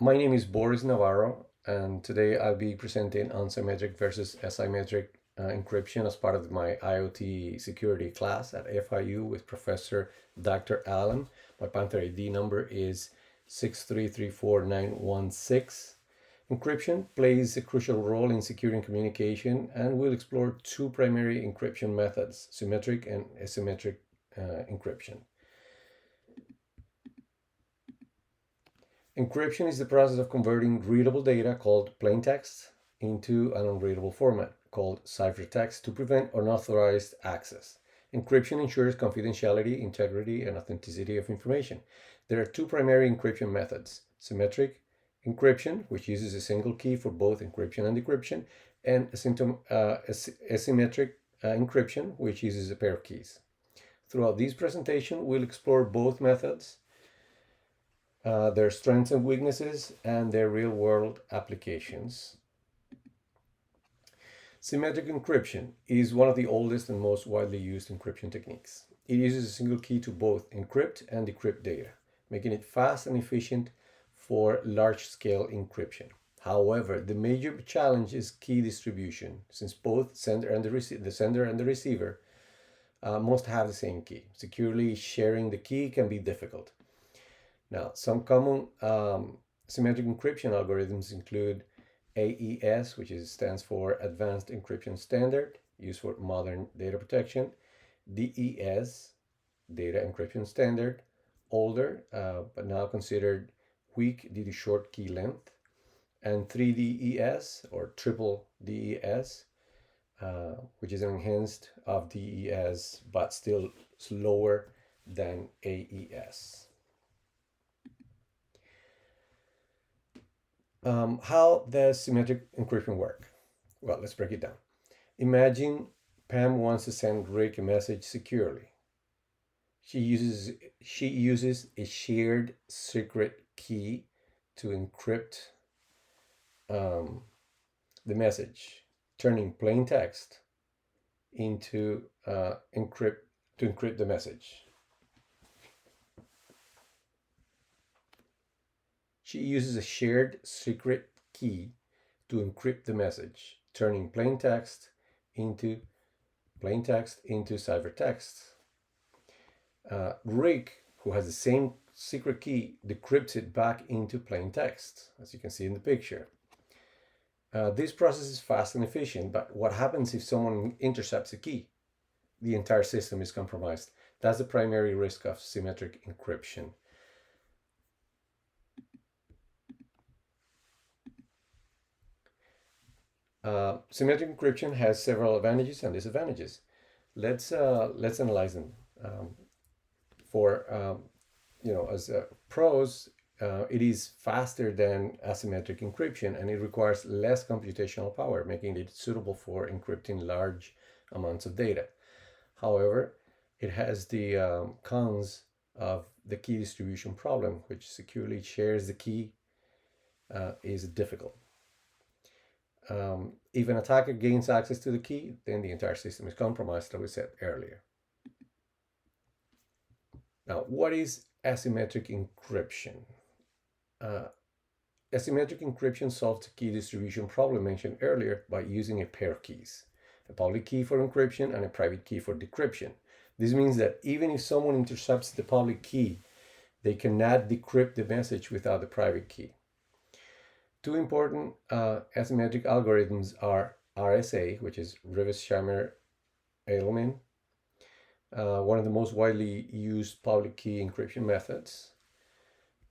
My name is Boris Navarro, and today I'll be presenting on symmetric versus asymmetric encryption as part of my IoT security class at FIU with Professor Dr. Allen. My Panther ID number is 6334916. Encryption plays a crucial role in securing communication, and we'll explore two primary encryption methods, symmetric and asymmetric encryption. Encryption is the process of converting readable data called plaintext into an unreadable format called ciphertext to prevent unauthorized access. Encryption ensures confidentiality, integrity, and authenticity of information. There are two primary encryption methods: symmetric encryption, which uses a single key for both encryption and decryption, and asymmetric encryption, which uses a pair of keys. Throughout this presentation, we'll explore both methods, their strengths and weaknesses, and their real-world applications. Symmetric encryption is one of the oldest and most widely used encryption techniques. It uses a single key to both encrypt and decrypt data, making it fast and efficient for large-scale encryption. However, the major challenge is key distribution, since both the sender and the receiver must have the same key. Securely sharing the key can be difficult. Now, some common symmetric encryption algorithms include AES, which stands for Advanced Encryption Standard, used for modern data protection; DES, Data Encryption Standard, older but now considered weak due to short key length; and 3DES, or triple DES, which is an enhanced of DES but still slower than AES. How does symmetric encryption work? Well, let's break it down. Imagine Pam wants to send Rick a message securely. She uses a shared secret key to encrypt the message, turning plain text into encrypt the message. She uses a shared secret key to encrypt the message, turning plain text into ciphertext. Rick, who has the same secret key, decrypts it back into plain text, as you can see in the picture. This process is fast and efficient, but what happens if someone intercepts a key? The entire system is compromised. That's the primary risk of symmetric encryption. Symmetric encryption has several advantages and disadvantages. Let's analyze them. As pros, it is faster than asymmetric encryption, and it requires less computational power, making it suitable for encrypting large amounts of data. However, it has the cons of the key distribution problem, which securely shares the key is difficult. If an attacker gains access to the key, then the entire system is compromised, as we said earlier. Now, what is asymmetric encryption? Asymmetric encryption solves the key distribution problem mentioned earlier by using a pair of keys, a public key for encryption and a private key for decryption. This means that even if someone intercepts the public key, they cannot decrypt the message without the private key. Two important asymmetric algorithms are RSA, which is Revis-Schirmer-Edelman, one of the most widely used public key encryption methods,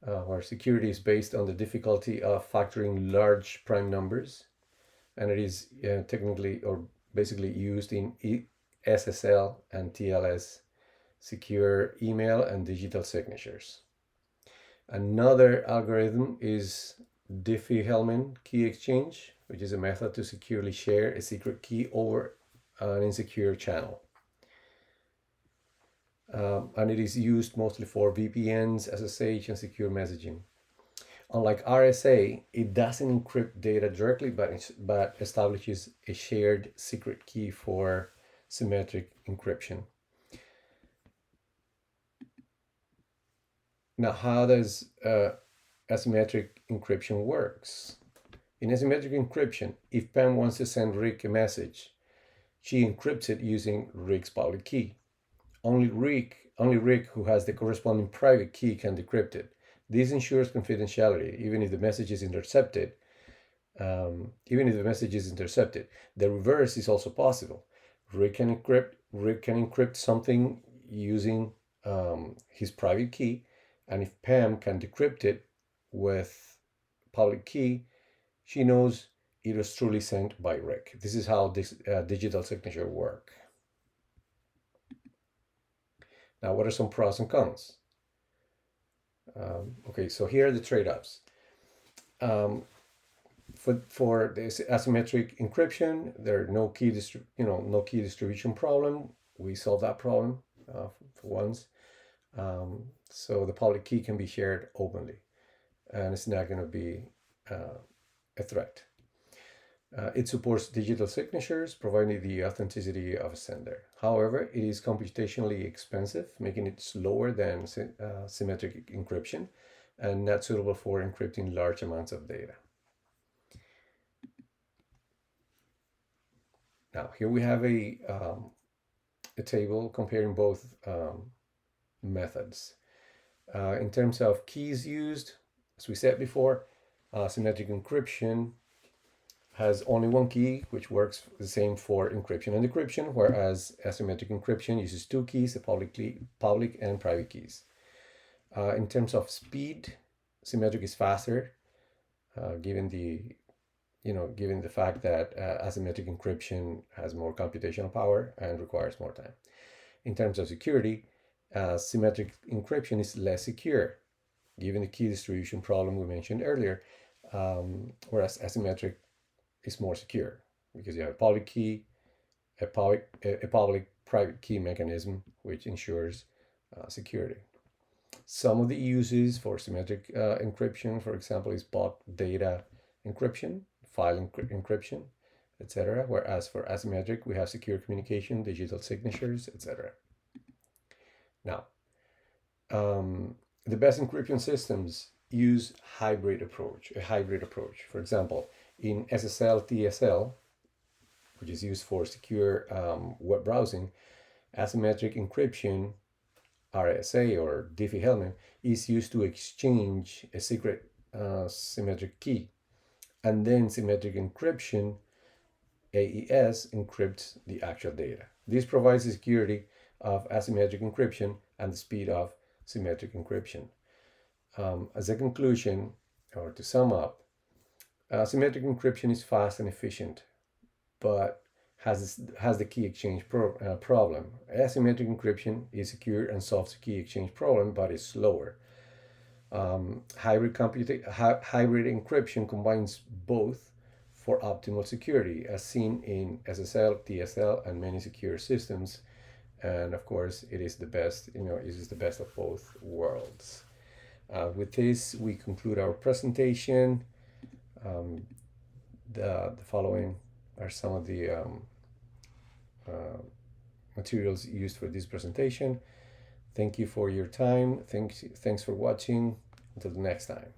where security is based on the difficulty of factoring large prime numbers, and it is technically or basically used in SSL and TLS, secure email and digital signatures. Another algorithm is Diffie-Hellman key exchange, which is a method to securely share a secret key over an insecure channel. And it is used mostly for VPNs, SSH, and secure messaging. Unlike RSA, it doesn't encrypt data directly, but establishes a shared secret key for symmetric encryption. Now, how does asymmetric encryption works. In asymmetric encryption, if Pam wants to send Rick a message, she encrypts it using Rick's public key. Only Rick, who has the corresponding private key, can decrypt it. This ensures confidentiality, even if the message is intercepted. The reverse is also possible. Rick can encrypt something using his private key, and if Pam can decrypt it with public key, she knows it was truly sent by Rick. This is how this digital signature work. Now, what are some pros and cons? Okay, so here are the trade-offs. For this asymmetric encryption, there are no key distribution problem. We solve that problem for once. So the public key can be shared openly, and it's not going to be a threat. It supports digital signatures, providing the authenticity of a sender. However, it is computationally expensive, making it slower than symmetric encryption and not suitable for encrypting large amounts of data. Now, here we have a table comparing both methods. In terms of keys used, as we said before, symmetric encryption has only one key, which works the same for encryption and decryption, whereas asymmetric encryption uses two keys, the public and private keys. In terms of speed, symmetric is faster, given the fact that asymmetric encryption has more computational power and requires more time. In terms of security, symmetric encryption is less secure, given the key distribution problem we mentioned earlier, whereas asymmetric is more secure because you have a public key, a public-private key mechanism, which ensures security. Some of the uses for symmetric encryption, for example, is bot data encryption, file encryption, etc. Whereas for asymmetric, we have secure communication, digital signatures, etc. Now, the best encryption systems use a hybrid approach. For example, in SSL TSL, which is used for secure web browsing, asymmetric encryption, RSA or Diffie-Hellman, is used to exchange a secret symmetric key. And then symmetric encryption, AES, encrypts the actual data. This provides the security of asymmetric encryption and the speed of symmetric encryption. As a conclusion, or to sum up, symmetric encryption is fast and efficient, but has the key exchange problem. Asymmetric encryption is secure and solves the key exchange problem, but is slower. Hybrid encryption combines both for optimal security, as seen in SSL, TSL, and many secure systems. And of course, it is the best. It uses the best of both worlds. With this, we conclude our presentation. The following are some of the materials used for this presentation. Thank you for your time. Thanks for watching. Until the next time.